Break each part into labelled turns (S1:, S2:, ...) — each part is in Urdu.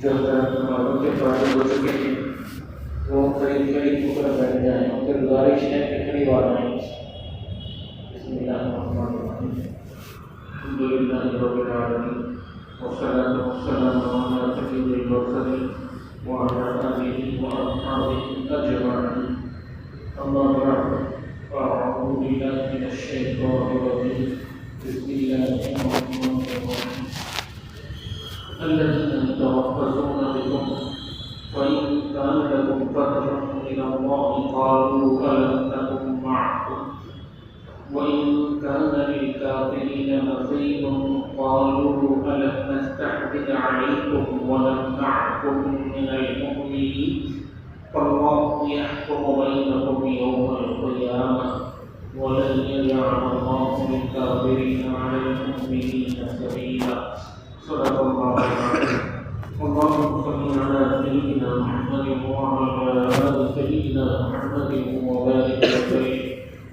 S1: جو نمازوں کے فارغ ہو چکے ہیں وہ قریب قریب ہو کر بیٹھ جائیں. ان سے گزارش ہے کہ قریب آ جائیں. بسم اللہ الرحمن الرحیم. الحمد للہ رب العالمین والصلاة والسلام علی سید المرسلین وعلی آلہ وأصحابہ أجمعین. أما بعد فأعوذ بالله من الشيطان الرجيم. بسم الله الرحمن الرحيم. الذين يتربصون بكم فإن كان لكم فتح من الله قالوا ألم نكن معكم وإن كان للكافرين نصيب قالوا ألم نستحوذ عليكم ونمنعكم من المؤمنين فالله يحكم بينكم يوم القيامة ولن يجعل الله للكافرين على المؤمنين سبيلا. صدق الله العظيم. اللهم صل على سيدنا محمد وعلى آل سيدنا محمد وبارك وسلم.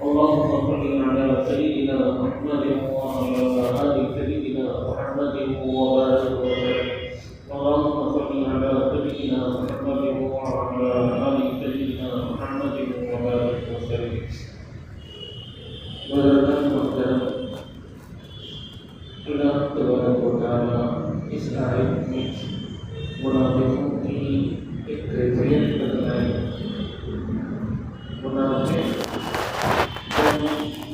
S1: اللهم صل على سيدنا محمد وعلى آل سيدنا محمد وبارك وسلم. اللهم صل على سيدنا محمد وعلى آل سيدنا محمد وبارك وسلم. اللہ تبارک و تعالیٰ اس آیت میں منافقوں کی ایک کیفیت بتلائی. منافق جب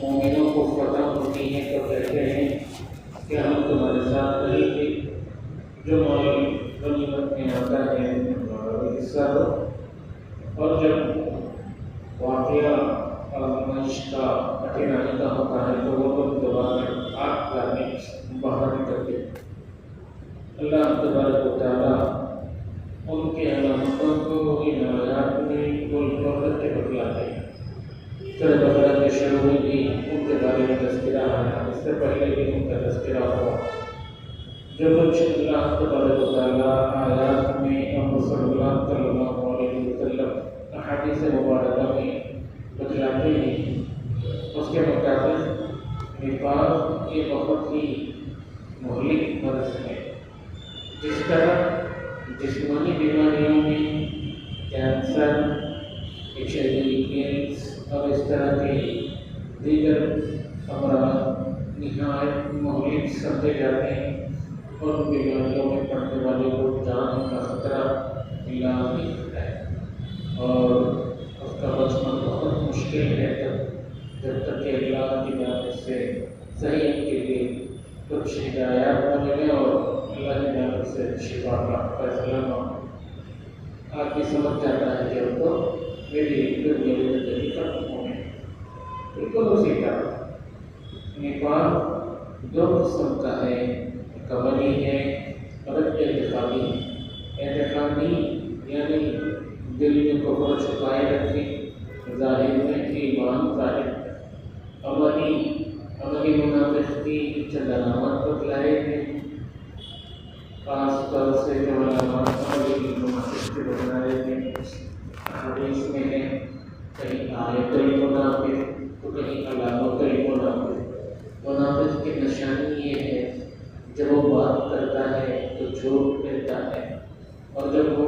S1: مومنوں کو فتح ہوتی ہے تو کہتے ہیں کہ ہم تمہارے ساتھ نہیں تھے، جو مال غنیمت میں آتا ہے ہمارا بھی حصہ دو. اور جب واقعہ آزمائش کا کٹھنائی کا ہوتا ہے تو وہ لوگ دبا کر آگ لانے باہر نکلتے. اللہ تبارک و تعالیٰ ان کے علامتوں کو ان آیات میں کل فخر کے بتلاتے ہیں. سورہ بقرہ کے شروع میں بھی ان کے بارے میں تذکرہ ہے، اس سے پہلے بھی ان کا تذکرہ ہوا. جو کچھ اللہ تبارک و تعالیٰ آیات میں اور رسول اللہ صلی اللہ علیہ وسلم احادیث مبارکہ میں بتلاتے ہیں، اس کے مطابق نفاق یہ بہت ہی مہلک مرض ہے. جس طرح جسمانی بیماریوں میں کینسر، HIV ایڈز اور اس طرح کے دیگر امراض نہایت مہلک سمجھے جاتے ہیں اور ان بیماریوں میں پڑنے والے کو جان کا خطرہ لازمی ہے اور اس کا بچنا بہت مشکل ہے جب تک کہ اللہ کی جانب سے صحیح کے لیے کچھ ہدایات نہ ملے اور اللہ کی جانب سے شفا کا فیصلہ نہ ہو. آدمی سمجھ جاتا ہے کہ اب تو میری دنیا کی زندگی ختم ہو گئی. بالکل اسی طرح نفاق دو قسم کا ہے، قبلی ہے اور اعتقادی ہے. اعتقادی یعنی دل میں کفر چھپائے رکھے، ظاہر میں ایمان ظاہر ہے. عملی منافق کی چند علامات بتلائے ہیں، خاص طور سے جو علامات عملی منافق کے بتلائے ہیں حدیث میں ہے. کہیں آیت المنافق تو کہیں علامت المنافق. منافق کی نشانی یہ ہے جب وہ بات کرتا ہے تو جھوٹ کہتا ہے، اور جب وہ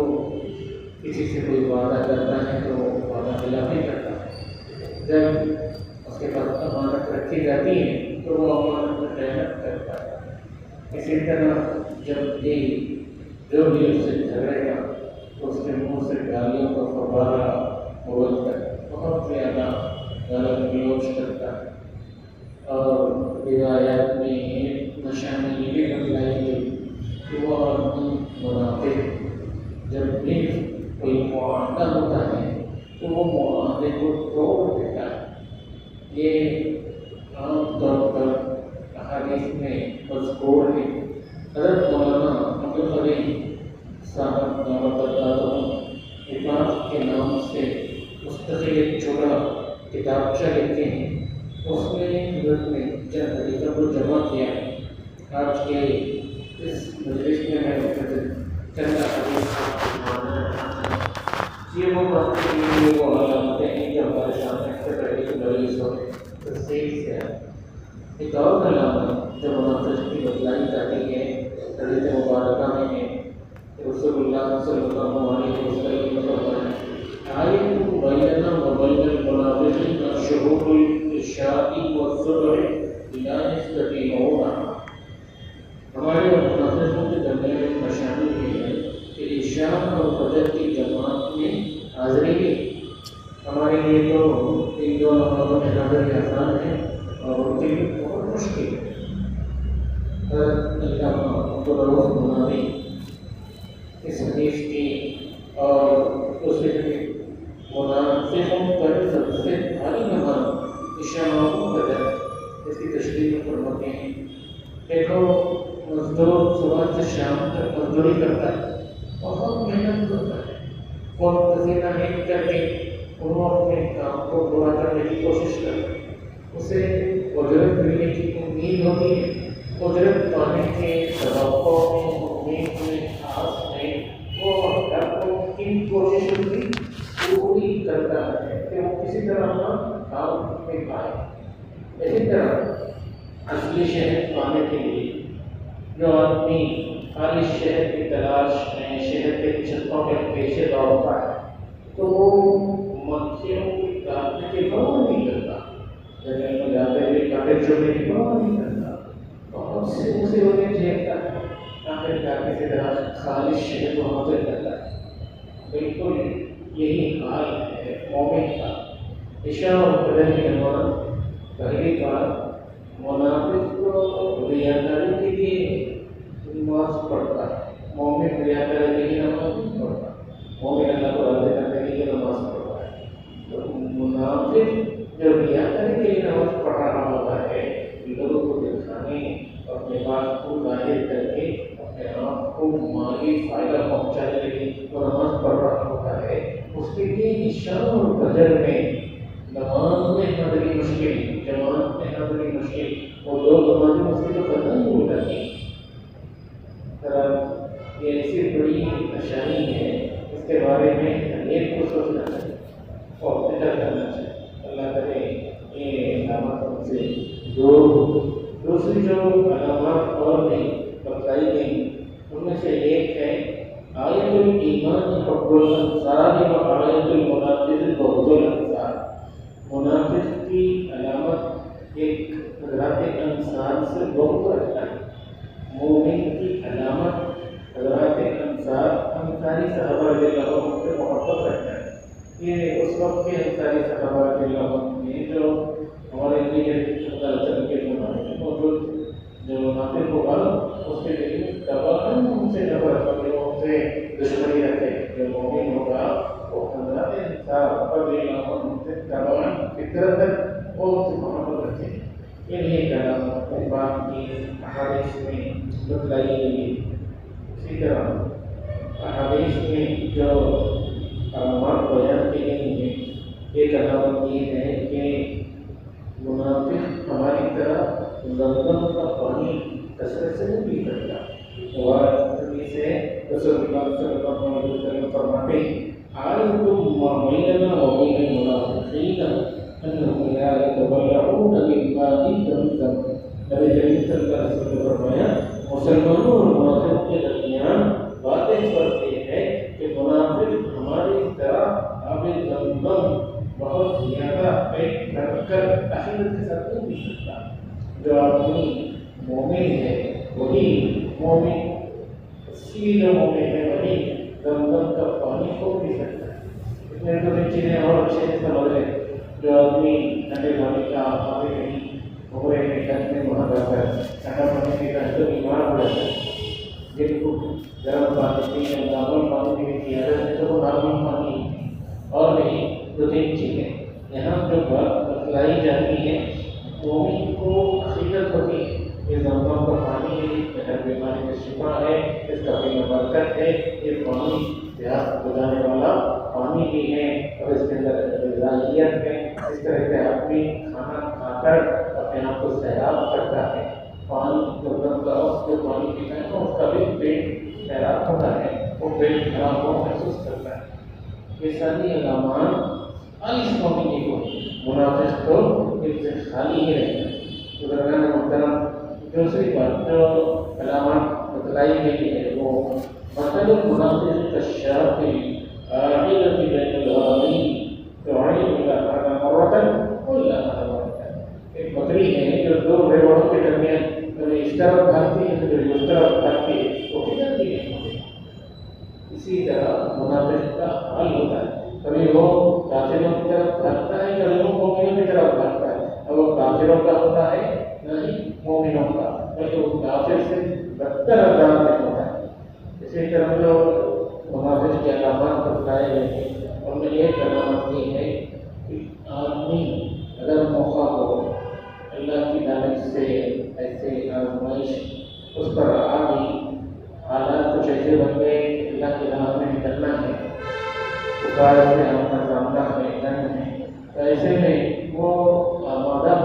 S1: کسی سے کوئی وعدہ کرتا ہے تو وہ وعدہ خلافی کرتا ہے. جب اس کے پاس امانت رکھی جاتی ہے تو وہ امانت میں خیانت کرتا ہے. اسی طرح جب بھی جو بھی اس سے جھگڑے گا تو اس کے منہ سے گالیوں کا فوارہ بولتا ہے، بہت زیادہ غلط گلوچ کرتا ہے. اور روایات میں ایک نشانی یہ بھی بتلائی گئی کہ وہ آدمی منافق جب بھی کوئی معاہدہ ہوتا ہے تو وہ معاہدے کو توڑ دیتا ہے. یہ عام طور پر احادیث میں مذکور ہے. حضرت مولانا عبدالغنی صاحب نفاق کے نام سے مستقل ایک چھوٹا کتابچہ لکھتے ہیں. اس میں حضرت نے چند حدیثوں کو جمع کیا ہے. آج کے اس مجلس میں چند حدیث یہ وہ باتیں ہیں، وہ علامتیں ہیں جو ہمارے سامنے سے پہلے کی دلیل ہو تفصیل سے ہے. ایک اور علامت جو منافق کی بتلائی جاتی ہے حدیث مبارکہ میں ہے، رسول صلی اللہ علیہ وسلم نے فرمایا آیت بیننا و بین المنافقین شروط العشاء والصبح لا یستطیعون. ہمارے اور منافقوں کے درمیان ایک نشانی یہ ہے کہ عشاء اور فجر کی جماعت میں حاضری ہے. ہمارے لیے تو ان دونوں نمازوں میں حاضری آسان ہے اور ان کے لیے بہت مشکل ہے. عبدالروف مناوی اس حدیث کی اور دوسرے منافقوں پر سب سے بھاری نماز عشاء و فجر اس کی تشریح فرماتے ہیں. دیکھو مزدور صبح سے شام تک مزدوری کرتا ہے، بہت محنت کرتا ہے، خون پسینہ ایک کر کے وہ اپنے کام کو پورا کرنے کی کوشش کرتا ہے. اسے اجرت ملنے کی امید ہوتی ہے. اجرت پانے کے توقع میں، امید میں، آس میں وہ اپنی کوششوں کی پوری کرتا ہے کہ وہ کسی طرح اپنا کام میں پائے. اسی طرح اصلی شہر پانے کے لیے جو آدمی خالص شہر کی تلاش میں شہر کے چھتوں کے پیچھے دوڑتا ہے تو وہ مکھیوں کی کاٹنے کی پرواہ نہیں کرتا، جنگل میں جاتے ہوئے کاٹے چھوڑنے کی پرواہ نہیں کرتا، بہت سے مصیبتیں جھیلتا ہے، آخر کار کسی طرح خالص شہر کو حاصل کرتا ہے. بالکل یہی حال ہے مومن کا. عشاء اور فجر کی نماز پہلی بار منافق کو ریاکاری کے لیے نماز پڑھتا ہے. مومن ریاکاری کے لیے نماز نہیں پڑھتا، مومن اللہ کو راضی کرنے کے لیے نماز پڑھتا ہے. تو منافق جو ریاکاری کے لیے نماز پڑھ رہا ہوتا ہے، لوگوں کو دکھانے اپنے بات کو ظاہر کر کے اپنے آپ کو مالی فائدہ پہنچانے کے لیے وہ نماز پڑھ رہا ہوتا ہے، اس کے لیے عشاء اور فجر میں نماز میں حاضری مشکل، جماعت میں حاضری مشکل. وہ دو نمازیں اس کی تو پتہ نہیں ہو جاتی. یہ ایسی بڑی نشانی ہے، اس کے بارے میں ایک کو سوچنا چاہیے اور فکر کرنا چاہیے. اللہ کرے یہ علامات ہم سے دور ہو. دوسری جو علامات اور بھی بتائی گئی ان میں سے ایک ہے آیت الایمان حب الانصار و آیت المنافق بغض الانصار. منافق کی علامت ایک حضرات انصار سے بغض رکھتا ہے. مومن کی علامت حضرات انصاری صحابہ رضی اللہ عنہ سے محبت رکھتا ہے. یہ اس وقت کے انصاری صحابہ رضی اللہ عنہ نے جو ہمارے لیے چل کے موجود جو منافق ہوگا اس کے لیے دباً ان سے نفرت کرتے، ان سے دشمنی رکھتے. جو مومن ہوگا وہ حضرات انصار رضی اللہ عنہ سے دباً فطرت اور ان سے محبت رکھتے. یہ کلام اپنی بات کی احادیث میں بتلائی گئی. اسی طرح احادیث میں جو علامات بیان کی گئی ہیں، ایک علامت یہ ہے کہ منافق ہماری طرح زمزم کا پانی کثرت سے نہیں پی کرتا. سے رسول اللہ صلی اللہ علیہ وسلم فرماتے ہیں آیتم بیننا و بین المنافقین انہم لا یتبرعون من ماء زمزم. نبی کریم صلی اللہ علیہ وسلم نے فرمایا مسلمانوں اور منافقوں کے درمیان واضح فرق یہ ہے کہ منافق ہماری طرح آب زمزم بہت زیادہ پیٹ بھر کر اخرت کے ساتھ نہیں پی سکتا. جو آدمی مومن ہے وہی مومن، اسی جو مومن ہے وہی زمزم کا پانی کو پی سکتا ہے. اس میں تو چیزیں اور اچھے سے سمجھ رہے. جو آدمی ٹھنڈے پانی کا آبے نہیں بھورے میں ٹھنڈے میں وہاں جاتا ہے، ٹھنڈا پانی پیتا ہے تو بیمار ہو جاتا ہے. جن کو گرم پانی پینے نارمل پانی پینے کی عادت ہے تو وہ نارمل پانی اور نہیں دو تین چیزیں یہاں جو بات بتلائی جاتی ہے. مومن کو حقیقت ہوتی ہے یہ زمزم کا پانی ہے، ہر بیماری میں شفا ہے، اس کا پینا برکت ہے. یہ پانی صحت بجانے والا پانی بھی ہے اور اس کے اندر غذائیت ہے. اس طرح سے آدمی کھانا کھا کر اپنے آپ کو سیراب کرتا ہے. پانی زمزم کا جو پانی پیتا ہے اس کا بھی پیٹ سیراب ہوتا ہے، وہ پیٹ خراب ہو محسوس کرتا ہے. یہ ساری علامات اس مومن کو منافق کو اس سے خالی ہی رہتا ہے. بزرگان محترم دوسری بات جو علامات بتلائی گئی ہے وہ مثل المنافق كالشاة عائلة بين الغنمين تعين لها مرة ولا مرة. ایک بکری ہے جو دو بھیڑوں کے درمیان کبھی اس طرف بھاگتی ہے کبھی اس طرف بھاگتی ہے، وہ کدھر بھی نہیں ہوتی. اسی طرح منافق کا حال ہوتا ہے، کبھی وہ کافروں کی طرف بھاگتا ہے، کبھی وہ مومنوں کی طرف بھاگتا ہے. اور وہ کافروں کا ہوتا ہے نہیں مومنوں کا، بلکہ وہ کافر سے بدتر انداز میں ہوتا ہے. اسی طرح جو منافق کے علامات بتلائے گئے ہیں ان میں ایک علامت یہ ہے کہ آدمی اگر موقع ہو اللہ کی جانب سے ایسے آزمائش اس پر آ گئی، حالات کچھ ایسے بن گئے کہ اللہ کی راہ میں نکلنا ہے، پکار سے اپنا سامنا کرنا ہے، تو ایسے میں وہ آمادہ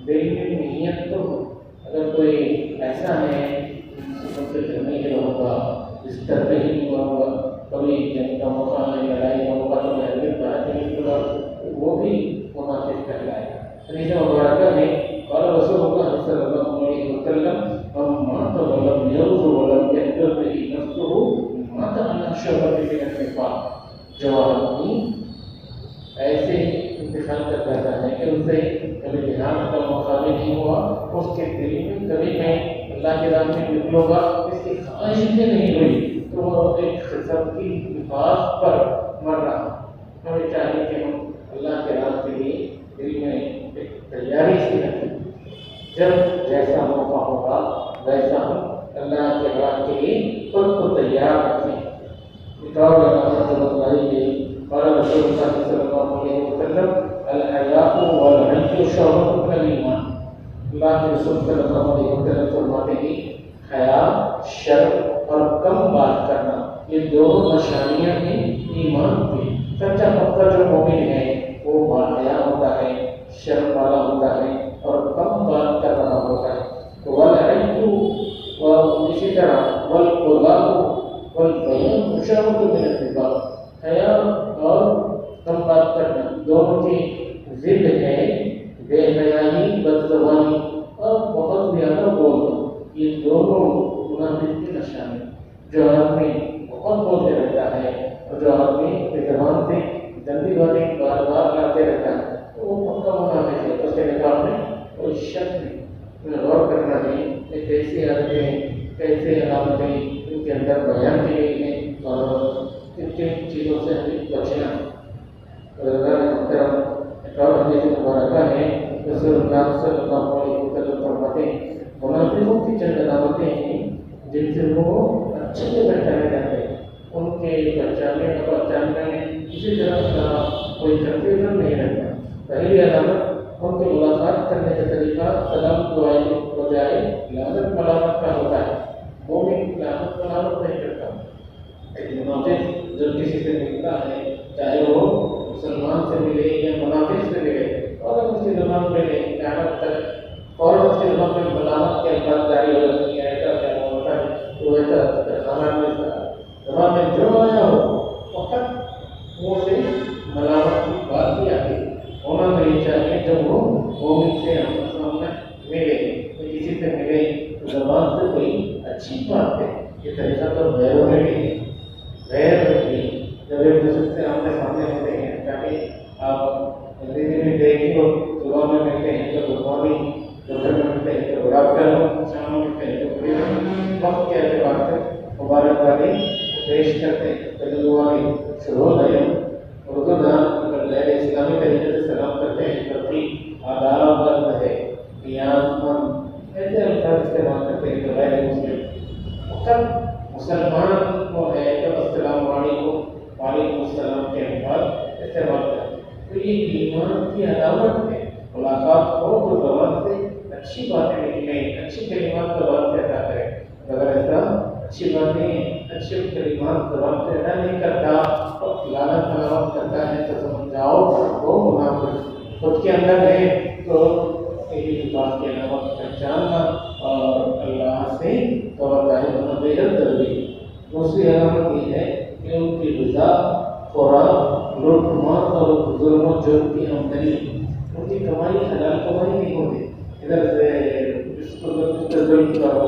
S1: دل میں نیت تو اگر کوئی ایسا ہے سے نہیں رہوں گا، اس طرح ہی نہیں کروں گا، کبھی جنگ کا موقع نہیں، لڑائی کا موقع تو میں ابھی بات نہیں کروں، وہ بھی منافق کہلائے. حدیث مبارکہ میں قال رسول اللہ صلی اللہ علیہ وسلم من مات ولم يغز ولم يحضر به نفسه مات على شعبة من النفاق. جو آدمی ایسے انتخاب کر جاتا ہے کہ اسے کبھی جہاد کا موقع بھی نہیں ہوا، اس کے دل میں کبھی میں اللہ کے راہ میں نکلوں گا اس کی خواہش بھی نہیں ہوئی، تو وہ ایک قسم کی نفاق پر مر رہا. ہمیں چاہیے کہ ہم اللہ کے راہ کے لیے دل میں ایک تیاری سے رکھیں، جب جیسا موقع ہوگا ویسا ہم اللہ کے راہ کے لیے خود کو تیار رکھیں. کتاب علامت بتلائی گئی قال رسول اللہ صلی اللہ علیہ وسلم الحیاء والعجز شعبۃ من الایمان. اللہ کے رسول صلی اللہ علیہ وسلم فرماتے ہیں حیا، شرم اور کم بات کرنا یہ دونوں نشانیاں ہیں ایمان کی. سچا پکا جو مومن ہے وہ باحیا ہوتا ہے، شرم والا ہوتا ہے اور کم بات کر رہا ہوتا ہے. والعجز اور اسی طرح والقضاء والبیان شعبۃ من النفاق. حیا اور کم بات کرنا دونوں کی ضد ہے بے حیائی، بد زبانی اور بہت زیادہ بولنا. یہ دونوں منافق کی نشانی. جو آدمی بہت بولتے رہتا ہے اور جو آدمی اپنی زبان سے گندی باتیں بار بار لاتے رہتا ہے تو وہ پکا منافق ہے. اس کے نکاح میں کوئی شک نہیں. غور کرنا چاہیے کہ کیسے آدمی کیسے علامتیں ان کے اندر بیان کی گئی ہیں اور کن کن چیزوں سے ہمیں بچنا. ایک اور حدیث مبارکہ ہے رسول اللہ صلی اللہ علیہ وسلم فرماتے ہیں منافقوں کی چند علامتیں ہیں جن سے وہ اچھے سے پہچانے جاتے ہیں. ان کے پہچاننے میں کسی طرح کا کوئی کنفیوژن نہیں رہتا. پہلی علامت ان کے ملاقات کرنے کا طریقہ سلام دعائیں کے بجائے لعنت ملامت کا ہوتا ہے. مومن لعنت ملامت نہیں کرتا. ایک منافق جب کسی سے ملتا ہے چاہے وہ مسلمان سے ملے یا منافق سے ملے اور اس کی زبان پہ لعنت کرے اور اس کی زبان پہ ملامت کے الفاظ جاری ہو جاتی ہے، ایسا کیا ہوتا ہے تو ایسا زبان میں جو آیا ہو فقط وہ سے ملامت کی بات بھی آتی ہونا نہیں چاہیے. جب وہ مومن سے سامنے ملے کسی سے ملے تو زبان سے کوئی اچھی بات ہے. یہ طریقہ تو غیروں میں بھی ہے. غیر بھی جب ایک دوسرے سے آمنے سامنے ہوتے ہیں تاکہ آپ زندگی میں دیکھیں تو صبح میں ملتے ہیں تو گڈ مارننگ، دوپہر میں ملتے ہیں تو گڈ آفٹرنون، شام میں ملتے ہیں تو گڈ وقت کے اعتبار سے مبارکبادی پیش کرتے ہیں. تجربہ شروع ہو گئے اردو دان اگر غیر اسلامی طریقے سے سلام کرتے ہیں تو بھی آداب بند ہے، نیاز مند ایسے الفاظ استعمال کرتے ہیں. تو غیر مسلم فقط مسلمان کو ہے تو السلام علیکم وعلیکم السلام کے الفاظ استعمال کرتے ہیں. تو یہ ایمان کی علامت ہے. ملاقات ہو تو زبان سے اچھی باتیں نکلیں، اچھی کلمات زبان سے ادا کریں. اگر ایسا اچھی باتیں اچھے کلمات زبان سے ادا نہیں کرتا اور لعنت ملامت کرتا ہے تو سمجھ جاؤ وہ منافق خود کے اندر ہے. تو یہی بات کی علامت پہچاننا اور اللہ سے توقع ہونا بے حد ضروری ہے. دوسری علامت یہ ہے کہ ان کی غذا، خوراک، لوٹ مار اور ظلم و جرم کی آمدنی، ان کی کمائی حلال کمائی نہیں ہوتی. ادھر سے اس کو ظلم کرو،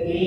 S1: 3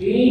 S1: 3